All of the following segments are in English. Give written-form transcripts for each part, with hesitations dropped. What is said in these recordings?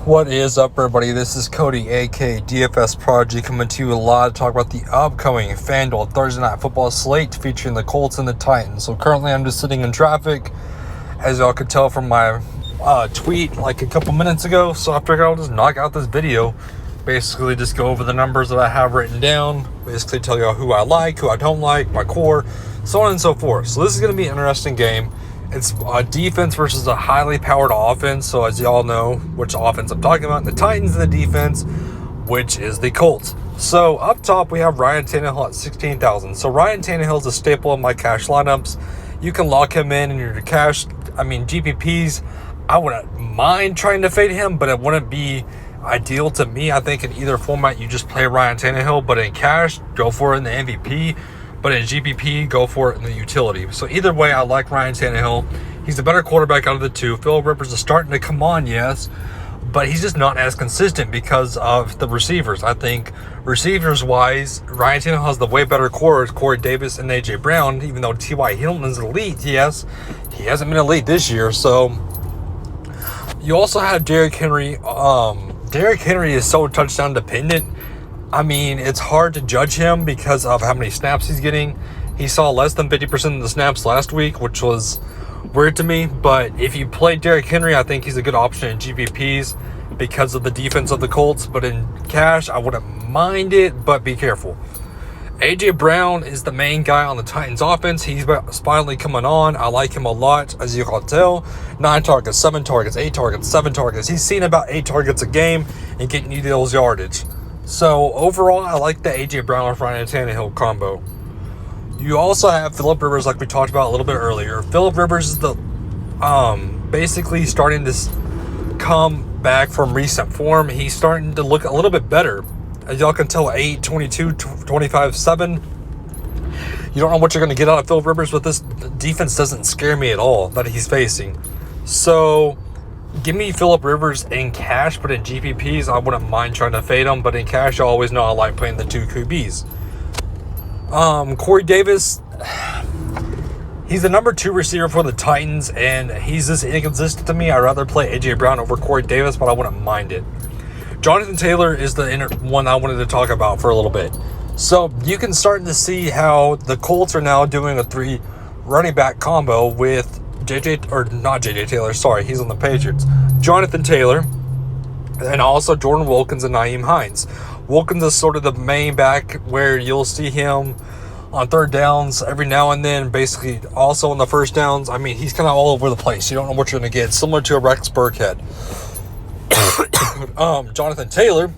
What is up, everybody? This is Cody, aka DFS Prodigy, coming to you live to talk about the upcoming Fanduel Thursday Night Football slate featuring the Colts and the Titans. So currently I'm just sitting in traffic, as y'all could tell from my tweet like a couple minutes ago. So I figured I'll just knock out this video, basically just go over the numbers that I have written down, basically tell y'all who I like, who I don't like, my core, so on and so forth. So this is going to be an interesting game. It's a defense versus a highly powered offense. So as y'all know which offense I'm talking about, the Titans and the defense, which is the Colts. So up top, we have Ryan Tannehill at 16,000. So Ryan Tannehill is a staple in my cash lineups. You can lock him in your cash. GPPs, I wouldn't mind trying to fade him, but it wouldn't be ideal to me. I think in either format, you just play Ryan Tannehill, but in cash, go for it in the MVP. But in GPP, go for it in the utility. So either way, I like Ryan Tannehill. He's the better quarterback out of the two. Philip Rivers is starting to come on, yes, but he's just not as consistent because of the receivers. I think receivers-wise, Ryan Tannehill has the way better core, Corey Davis and A.J. Brown, even though T.Y. Hilton is elite, yes, he hasn't been elite this year. So you also have Derrick Henry. Derrick Henry is so touchdown dependent. It's hard to judge him because of how many snaps he's getting. He saw less than 50% of the snaps last week, which was weird to me. But if you play Derrick Henry, I think he's a good option in GPPs because of the defense of the Colts. But in cash, I wouldn't mind it, but be careful. A.J. Brown is the main guy on the Titans offense. He's finally coming on. I like him a lot, as you can tell. 9 targets, 7 targets, 8 targets, 7 targets. He's seen about 8 targets a game and getting you those yardage. So overall, I like the A.J. Brown with Ryan Tannehill combo. You also have Philip Rivers, like we talked about a little bit earlier. Philip Rivers is the basically starting to come back from recent form. He's starting to look a little bit better. As y'all can tell, 8, 22, 25, 7. You don't know what you're going to get out of Philip Rivers, but this defense doesn't scare me at all that he's facing. So give me Philip Rivers in cash, but in GPPs, I wouldn't mind trying to fade him. But in cash, I always know I like playing the two QBs. Corey Davis, he's the number 2 receiver for the Titans, and he's just inconsistent to me. I'd rather play A.J. Brown over Corey Davis, but I wouldn't mind it. Jonathan Taylor is the one I wanted to talk about for a little bit. So you can start to see how the Colts are now doing a 3 running back combo with he's on the Patriots. Jonathan Taylor, and also Jordan Wilkins and Nyheim Hines. Wilkins is sort of the main back where you'll see him on third downs every now and then, basically also on the first downs. He's kind of all over the place. You don't know what you're going to get. Similar to a Rex Burkhead. Jonathan Taylor,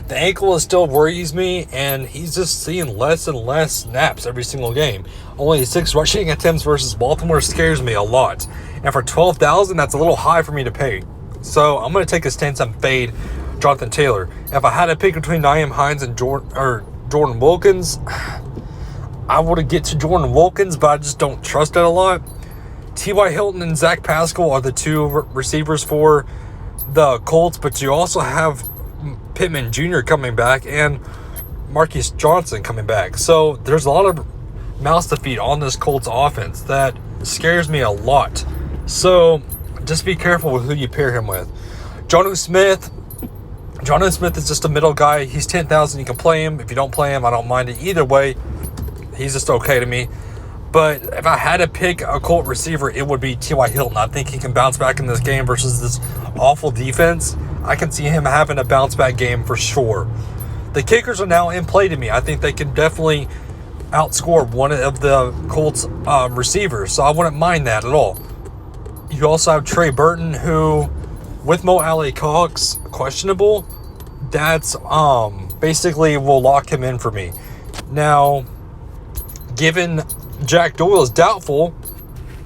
the ankle still worries me, and he's just seeing less and less snaps every single game. Only 6 rushing attempts versus Baltimore scares me a lot. And for 12,000, that's a little high for me to pay. So I'm going to take a stance and fade Jonathan Taylor. If I had to pick between Nyheim Hines and Jordan Wilkins, I would get to Jordan Wilkins, but I just don't trust it a lot. T.Y. Hilton and Zach Pascal are the 2 receivers for the Colts, but you also have Pittman Jr. coming back and Marquise Johnson coming back. So there's a lot of mouths to feed on this Colts offense that scares me a lot. So just be careful with who you pair him with. Jonnu Smith is just a middle guy. He's 10,000. You can play him. If you don't play him, I don't mind it. Either way, he's just okay to me. But if I had to pick a Colt receiver, it would be T.Y. Hilton. I think he can bounce back in this game versus this awful defense. I can see him having a bounce back game for sure. The kickers are now in play to me. I think they can definitely outscore one of the Colts receivers, so I wouldn't mind that at all. You also have Trey Burton, who, with Mo Alley-Cox questionable, that's basically will lock him in for me. Now, given Jack Doyle is doubtful,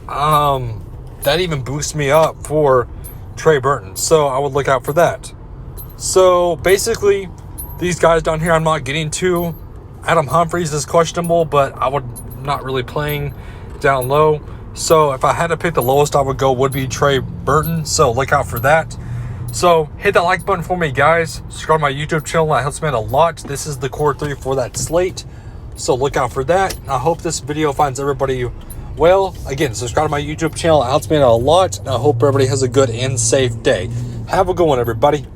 that even boosts me up for Trey Burton. So I would look out for that. So basically, these guys down here I'm not getting to. Adam Humphries is questionable, but I would not really playing down low. So if I had to pick the lowest I would go would be Trey Burton. So look out for that. So hit that like button for me, guys. Subscribe to my YouTube channel. That helps me out a lot. This is the core 3 for that slate. So look out for that. I hope this video finds everybody well. Again, subscribe to my YouTube channel. It helps me out a lot. And I hope everybody has a good and safe day. Have a good one, everybody.